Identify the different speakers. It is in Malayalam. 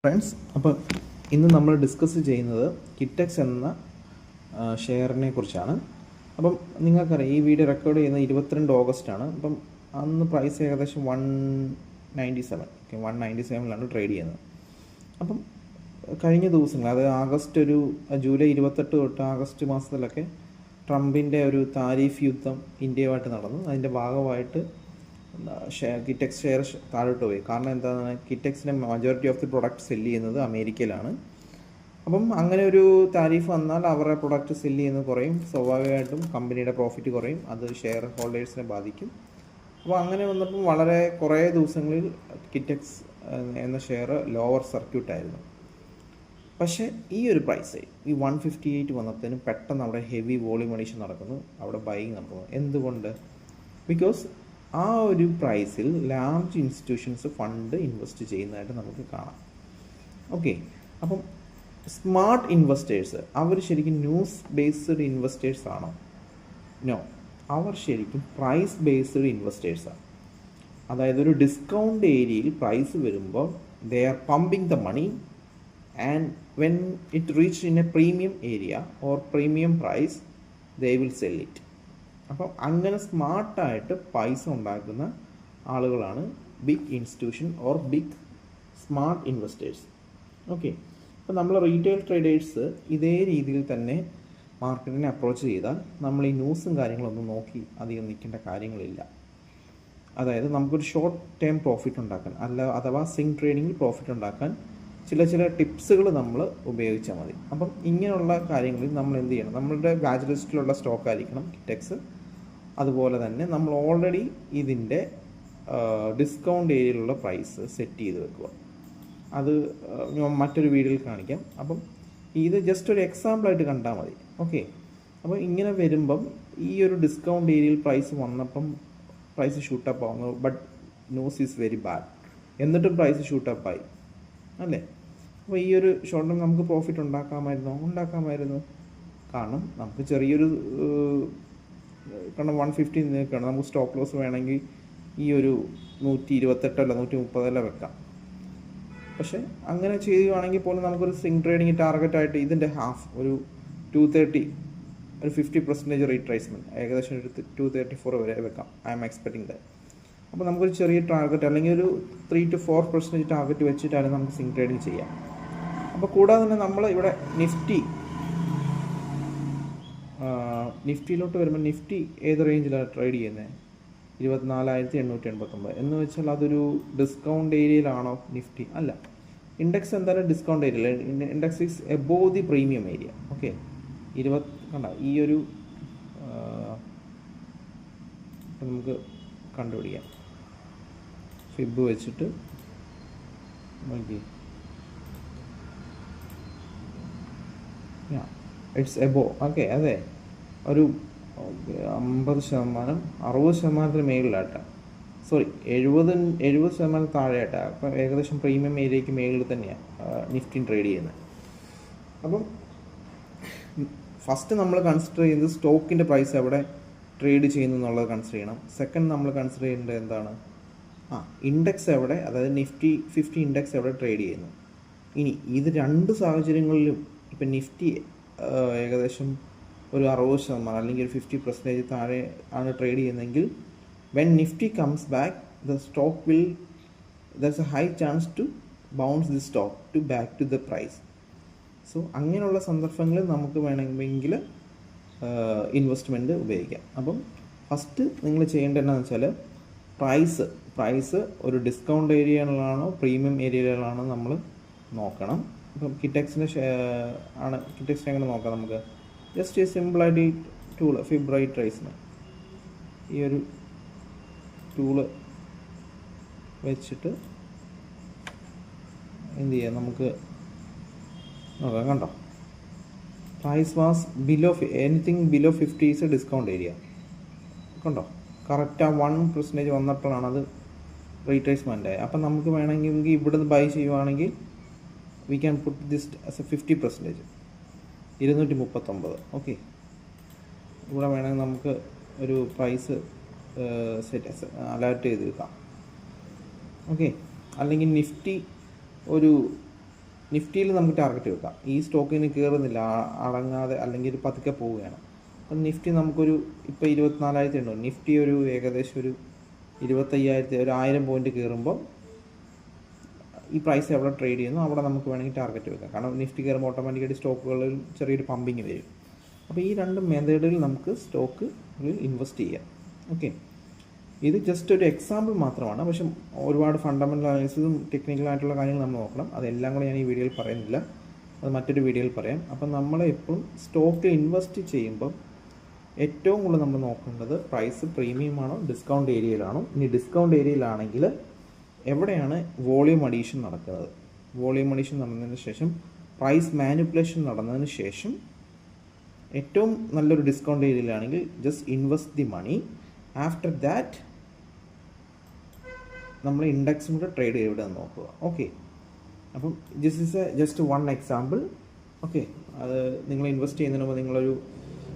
Speaker 1: ഫ്രണ്ട്സ്, അപ്പോൾ ഇന്ന് നമ്മൾ ഡിസ്കസ് ചെയ്യുന്നത് കിറ്റെക്സ് എന്ന ഷെയറിനെ കുറിച്ചാണ്. അപ്പം നിങ്ങൾക്കറിയാം, ഈ വീഡിയോ റെക്കോർഡ് ചെയ്യുന്നത് 22 ഓഗസ്റ്റാണ്. അപ്പം അന്ന് പ്രൈസ് ഏകദേശം 197 ട്രേഡ് ചെയ്യുന്നത്. അപ്പം കഴിഞ്ഞ ദിവസങ്ങൾ, അതായത് ജൂലൈ 28 തൊട്ട് ആഗസ്റ്റ് മാസത്തിലൊക്കെ ട്രംപിൻ്റെ ഒരു താരിഫ് യുദ്ധം ഇന്ത്യയുമായിട്ട് നടന്നു. അതിൻ്റെ ഭാഗമായിട്ട് കിറ്റെക്സ് ഷെയർ താഴോട്ട് പോയി. കാരണം എന്താണ്, കിറ്റെക്സിൻ്റെ majority of the product sell ചെയ്യുന്നത് അമേരിക്കയിലാണ്. അപ്പം അങ്ങനെ ഒരു താരിഫ് വന്നാൽ അവരുടെ പ്രൊഡക്റ്റ് സെല്ല് ചെയ്യുന്നത് കുറയും, സ്വാഭാവികമായിട്ടും കമ്പനിയുടെ പ്രോഫിറ്റ് കുറയും, അത് ഷെയർ ഹോൾഡേഴ്സിനെ ബാധിക്കും. അപ്പോൾ അങ്ങനെ വന്നപ്പം കുറേ ദിവസങ്ങളിൽ കിറ്റെക്സ് എന്ന ഷെയർ ലോവർ സർക്യൂട്ടായിരുന്നു. പക്ഷേ ഈ ഒരു പ്രൈസ് ഈ 158 വന്നതിന് പെട്ടെന്ന് അവിടെ ഹെവി വോളിയം അഡീഷൻ നടക്കുന്നു, അവിടെ ബൈയിങ് നടക്കുന്നു. എന്തുകൊണ്ട്? ബിക്കോസ് ആ ഒരു പ്രൈസിൽ ലാർജ് ഇൻസ്റ്റിറ്റ്യൂഷൻസ് ഫണ്ട് ഇൻവെസ്റ്റ് ചെയ്യുന്നതായിട്ട് നമുക്ക് കാണാം. ഓക്കെ, അപ്പം സ്മാർട്ട് ഇൻവെസ്റ്റേഴ്സ് അവർ ശരിക്കും ന്യൂസ് ബേസ്ഡ് ഇൻവെസ്റ്റേഴ്സ് ആണോ? നോ, അവർ ശരിക്കും പ്രൈസ് ബേസ്ഡ് ഇൻവെസ്റ്റേഴ്സാണ്. അതായത് ഒരു ഡിസ്കൗണ്ട് ഏരിയയിൽ പ്രൈസ് വരുമ്പോൾ they are pumping the money and when it reach in a premium area or premium price they will sell it. അപ്പം അങ്ങനെ സ്മാർട്ടായിട്ട് പൈസ ഉണ്ടാക്കുന്ന ആളുകളാണ് big institution or big smart investors. Okay, അപ്പോൾ നമ്മൾ റീറ്റെയിൽ ട്രേഡേഴ്സ് ഇതേ രീതിയിൽ തന്നെ മാർക്കറ്റിനെ അപ്രോച്ച് ചെയ്താൽ നമ്മൾ ഈ ന്യൂസും കാര്യങ്ങളൊന്നും നോക്കി അധികം നിൽക്കേണ്ട കാര്യങ്ങളില്ല. അതായത് നമുക്കൊരു ഷോർട്ട് ടേം പ്രോഫിറ്റ് ഉണ്ടാക്കാൻ, അഥവാ സ്വിംഗ് ട്രേഡിങ്ങിൽ പ്രോഫിറ്റ് ഉണ്ടാക്കാൻ ചില ടിപ്സുകൾ നമ്മൾ ഉപയോഗിച്ചാൽ മതി. അപ്പം ഇങ്ങനെയുള്ള കാര്യങ്ങളിൽ നമ്മൾ എന്ത് ചെയ്യണം? നമ്മളുടെ വാച്ച് ലിസ്റ്റിലുള്ള സ്റ്റോക്ക് ആയിരിക്കണം കിറ്റെക്സ്. അതുപോലെ തന്നെ നമ്മൾ ഓൾറെഡി ഇതിൻ്റെ ഡിസ്കൗണ്ട് ഏരിയയിലുള്ള പ്രൈസ് സെറ്റ് ചെയ്ത് വെക്കുക. അത് ഞാൻ മറ്റൊരു വീഡിയോയിൽ കാണിക്കാം. അപ്പം ഇത് ജസ്റ്റ് ഒരു എക്സാമ്പിളായിട്ട് കണ്ടാൽ മതി. ഓക്കെ, അപ്പോൾ ഇങ്ങനെ വരുമ്പം ഈ ഒരു ഡിസ്കൗണ്ട് ഏരിയയിൽ പ്രൈസ് വന്നപ്പം പ്രൈസ് ഷൂട്ടപ്പ് ആവുന്നു, but news is very bad. എന്നിട്ടും പ്രൈസ് ഷൂട്ടപ്പായി അല്ലേ? അപ്പോൾ ഈ ഒരു ഷോർട്ട് ടൈം നമുക്ക് പ്രോഫിറ്റ് ഉണ്ടാക്കാമായിരുന്നു. കാരണം നമുക്ക് ചെറിയൊരു 150 നിൽക്കണം. നമുക്ക് സ്റ്റോപ്പ് ലോസ് വേണമെങ്കിൽ ഈ ഒരു 128 അല്ല 130 വെക്കാം. പക്ഷേ അങ്ങനെ ചെയ്യുകയാണെങ്കിൽ പോലും നമുക്കൊരു സ്വിംഗ് ട്രേഡിങ് ടാർഗറ്റായിട്ട് ഇതിൻ്റെ ഹാഫ് ഒരു 230, ഒരു 50% റീട്രേസ്മെൻറ്റ്, ഏകദേശം ഒരു 234 വരെ വെക്കാം. I am expecting that. അപ്പോൾ നമുക്കൊരു ചെറിയ ടാർഗറ്റ് അല്ലെങ്കിൽ ഒരു 3 to 4% ടാർഗറ്റ് വെച്ചിട്ടാണ് നമുക്ക് സ്വിംഗ് ട്രേഡിങ് ചെയ്യാം. അപ്പോൾ കൂടാതെ തന്നെ നമ്മൾ ഇവിടെ നിഫ്റ്റിയിലോട്ട് വരുമ്പോൾ നിഫ്റ്റി ഏത് റേഞ്ചിലാണ് ട്രേഡ് ചെയ്യുന്നത്? 24,889 എന്ന് വെച്ചാൽ അതൊരു ഡിസ്കൗണ്ട് ഏരിയയിലാണോ നിഫ്റ്റി? അല്ല, ഇൻഡെക്സ് എന്തായാലും ഡിസ്കൗണ്ട് ഏരിയയിൽ. Index is above the premium area. Okay, കണ്ട ഈ ഒരു നമുക്ക് കണ്ടുപിടിക്കാം. ഫിബ് വെച്ചിട്ട് നോക്കി, ഇറ്റ്സ് എബോ. ഓക്കെ, അതെ, ഒരു 50%, 60% മേളിലാട്ടാ, സോറി 70% താഴെയാട്ടാ. അപ്പം ഏകദേശം പ്രീമിയം ഏരിയയ്ക്ക് മേളിൽ തന്നെയാണ് നിഫ്റ്റി ട്രേഡ് ചെയ്യുന്നത്. അപ്പം ഫസ്റ്റ് നമ്മൾ കൺസിഡർ ചെയ്യുന്നത് സ്റ്റോക്കിൻ്റെ പ്രൈസ് എവിടെ ട്രേഡ് ചെയ്യുന്നു എന്നുള്ളത് കൺസിഡർ ചെയ്യണം. സെക്കൻഡ് നമ്മൾ കൺസിഡർ ചെയ്യേണ്ടത് എന്താണ്? ഇൻഡെക്സ് എവിടെ, അതായത് നിഫ്റ്റി 50 ഇൻഡെക്സ് എവിടെ ട്രേഡ് ചെയ്യുന്നു. ഇനി ഇത് രണ്ട് സാഹചര്യങ്ങളിലും ഇപ്പം നിഫ്റ്റി ഏകദേശം ഒരു 60% അല്ലെങ്കിൽ ഒരു 50% താഴെ ആണ് ട്രേഡ് ചെയ്യുന്നതെങ്കിൽ when Nifty comes back the stock will there's a high chance to bounce the stock to back to the price. So അങ്ങനെയുള്ള സന്ദർഭങ്ങളിൽ നമുക്ക് വേണമെങ്കിൽ ഇൻവെസ്റ്റ്മെൻറ്റ് ഉപയോഗിക്കാം. അപ്പം ഫസ്റ്റ് നിങ്ങൾ ചെയ്യേണ്ടത് എന്താണെന്ന് വെച്ചാൽ പ്രൈസ് ഒരു ഡിസ്കൗണ്ട് ഏരിയയിലാണോ പ്രീമിയം ഏരിയയിലാണോ നമ്മൾ നോക്കണം. ഇപ്പം കിറ്റെക്സിൻ്റെ എങ്ങനെ നോക്കാം? നമുക്ക് ജസ്റ്റ് സിമ്പിളായിട്ട് ഈ ടൂള് ഫിബ് റൈറ്റ്രേസ്മെൻറ്റ്, ഈ ഒരു ടൂള് വെച്ചിട്ട് എന്ത് ചെയ്യാം? നമുക്ക് നോക്കാം. കണ്ടോ, price was anything below 50 is a discount area. കണ്ടോ, കറക്റ്റ് ആ 1% വന്നപ്പോഴാണ് അത് റീട്രേസ്മെൻ്റ് ആയി. അപ്പം നമുക്ക് വേണമെങ്കിൽ ഇവിടെ ബൈ ചെയ്യുവാണെങ്കിൽ we can put this as A 50%, 239. Okay, ഇവിടെ വേണമെങ്കിൽ നമുക്ക് ഒരു പ്രൈസ് അലേർട്ട് ചെയ്ത് വെക്കാം. ഓക്കെ, അല്ലെങ്കിൽ നിഫ്റ്റി ഒരു നിഫ്റ്റിയിൽ നമുക്ക് ടാർഗറ്റ് വെക്കാം. ഈ സ്റ്റോക്കിന് കയറുന്നില്ല, അടങ്ങാതെ അല്ലെങ്കിൽ ഒരു പതുക്കെ പോവുകയാണ്. അപ്പം നിഫ്റ്റി നമുക്കൊരു ഇപ്പോൾ 24,800, നിഫ്റ്റി ഒരു ഏകദേശം ഒരു 25,000, ഒരു 1000 പോയിന്റ് കയറുമ്പോൾ ഈ പ്രൈസ് എവിടെ ട്രേഡ് ചെയ്യുന്നു അവിടെ നമുക്ക് വേണമെങ്കിൽ ടാർഗറ്റ് വെക്കാം. കാരണം നിഫ്റ്റി കയറുമ്പോൾ ഓട്ടോമാറ്റിക്കായിട്ട് സ്റ്റോക്കുകളിൽ ചെറിയൊരു പമ്പിങ് വരും. അപ്പോൾ ഈ രണ്ട് മെത്തേഡിൽ നമുക്ക് സ്റ്റോക്കുകളിൽ ഇൻവെസ്റ്റ് ചെയ്യാം. ഓക്കെ, ഇത് ജസ്റ്റ് ഒരു എക്സാമ്പിൾ മാത്രമാണ്. പക്ഷെ ഒരുപാട് ഫണ്ടമെൻ്റൽ അനാലിസിസും ടെക്നിക്കലായിട്ടുള്ള കാര്യങ്ങൾ നമ്മൾ നോക്കണം. അതെല്ലാം കൂടെ ഞാൻ ഈ വീഡിയോയിൽ പറയുന്നില്ല, അത് മറ്റൊരു വീഡിയോയിൽ പറയാം. അപ്പം നമ്മൾ എപ്പോഴും സ്റ്റോക്കിൽ ഇൻവെസ്റ്റ് ചെയ്യുമ്പം ഏറ്റവും കൂടുതൽ നമ്മൾ നോക്കേണ്ടത് പ്രൈസ് പ്രീമിയം ആണോ ഡിസ്കൗണ്ട് ഏരിയയിലാണോ. ഇനി ഡിസ്കൗണ്ട് ഏരിയയിലാണെങ്കിൽ എവിടെയാണ് വോളിയം അഡീഷൻ നടക്കുന്നത്. വോളിയം അഡീഷൻ നടന്നതിന് ശേഷം പ്രൈസ് മാനിപ്പുലേഷൻ നടന്നതിന് ശേഷം ഏറ്റവും നല്ലൊരു ഡിസ്കൗണ്ട് ഏരിയയിലാണെങ്കിൽ just invest the money. After that നമ്മൾ ഇൻഡെക്സും കൂടെ ട്രേഡ് ചെയ്ത് നോക്കുക. ഓക്കെ, അപ്പം this is just one example. Okay, അത് നിങ്ങൾ ഇൻവെസ്റ്റ് ചെയ്യുന്നതിന് മുമ്പ് നിങ്ങളൊരു